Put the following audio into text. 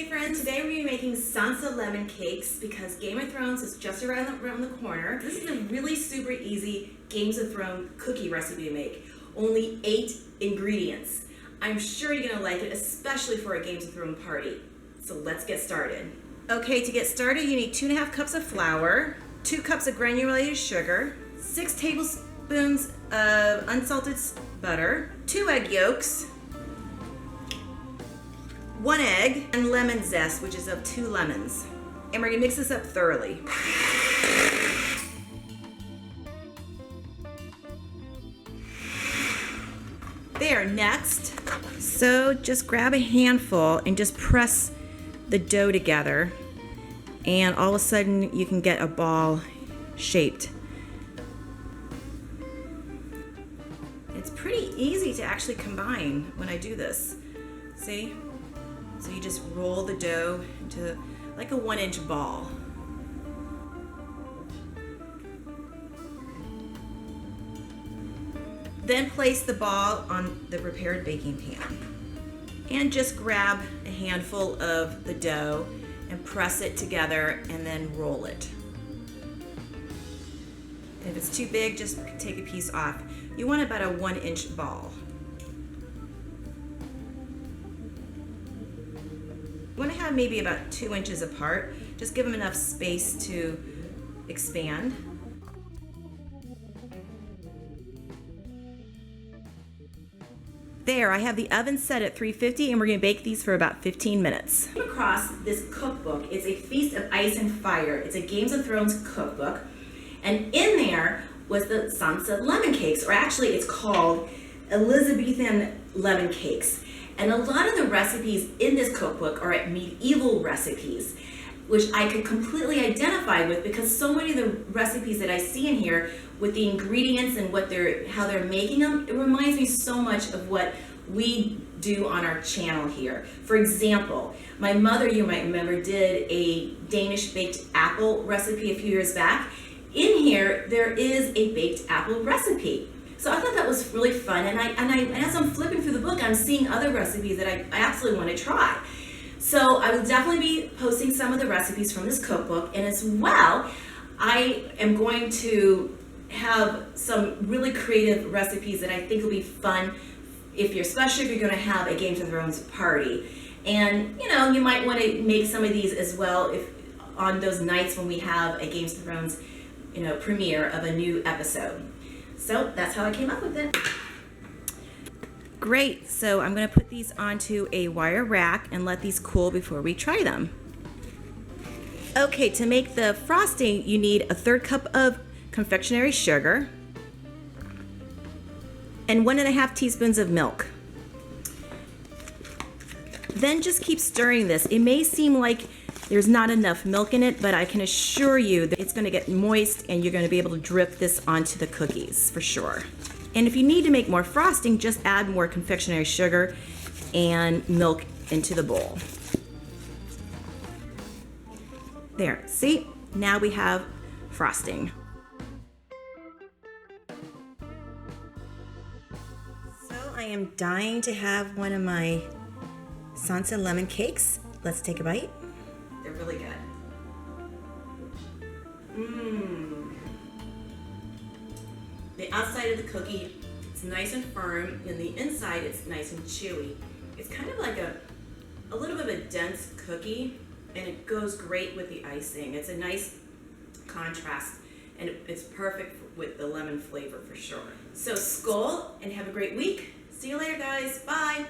Hey friends, today we're going to be making Sansa Lemon Cakes because Game of Thrones is just around the corner. This is a really super easy Games of Thrones cookie recipe to make. Only 8 ingredients. I'm sure you're going to like it, especially for a Games of Thrones party. So let's get started. Okay, to get started you need 2.5 cups of flour, 2 cups of granulated sugar, 6 tablespoons of unsalted butter, 2 egg yolks, 1 egg, and lemon zest, which is of 2 lemons. And we're gonna mix this up thoroughly. There, next. So just grab a handful and just press the dough together, and all of a sudden you can get a ball shaped. It's pretty easy to actually combine when I do this. See? So you just roll the dough into like a 1-inch ball. Then place the ball on the prepared baking pan. And just grab a handful of the dough and press it together and then roll it. If it's too big, just take a piece off. You want about a 1-inch ball. You want to have maybe about 2 inches apart. Just give them enough space to expand. There, I have the oven set at 350 and we're going to bake these for about 15 minutes. I came across this cookbook. It's a Feast of Ice and Fire. It's a Games of Thrones cookbook. And in there was the Sansa Lemon Cakes, or actually it's called Elizabethan Lemon Cakes. And a lot of the recipes in this cookbook are medieval recipes, which I could completely identify with because so many of the recipes that I see in here with the ingredients and how they're making them, it reminds me so much of what we do on our channel here. For example, my mother, you might remember, did a Danish baked apple recipe a few years back. In here, there is a baked apple recipe. So I thought that was really fun, and as I'm flipping through the book, I'm seeing other recipes that I absolutely want to try. So I will definitely be posting some of the recipes from this cookbook, and as well, I am going to have some really creative recipes that I think will be fun, especially if you're going to have a Games of Thrones party. And you might want to make some of these as well on those nights when we have a Games of Thrones premiere of a new episode. So that's how I came up with it. Great, so I'm going to put these onto a wire rack and let these cool before we try them. Okay, to make the frosting, you need a 1/3 cup of confectionery sugar and 1.5 teaspoons of milk. Then just keep stirring this. It may seem like there's not enough milk in it, but I can assure you that it's going to get moist and you're going to be able to drip this onto the cookies for sure. And if you need to make more frosting, just add more confectionery sugar and milk into the bowl. There, see? Now we have frosting. So I am dying to have one of my Sansa Lemon Cakes. Let's take a bite. They're really good. The outside of the cookie, it's nice and firm, and the inside it's nice and chewy. It's kind of like a little bit of a dense cookie, and it goes great with the icing. It's a nice contrast, and it's perfect with the lemon flavor for sure. So skål, and have a great week. See you later, guys. Bye.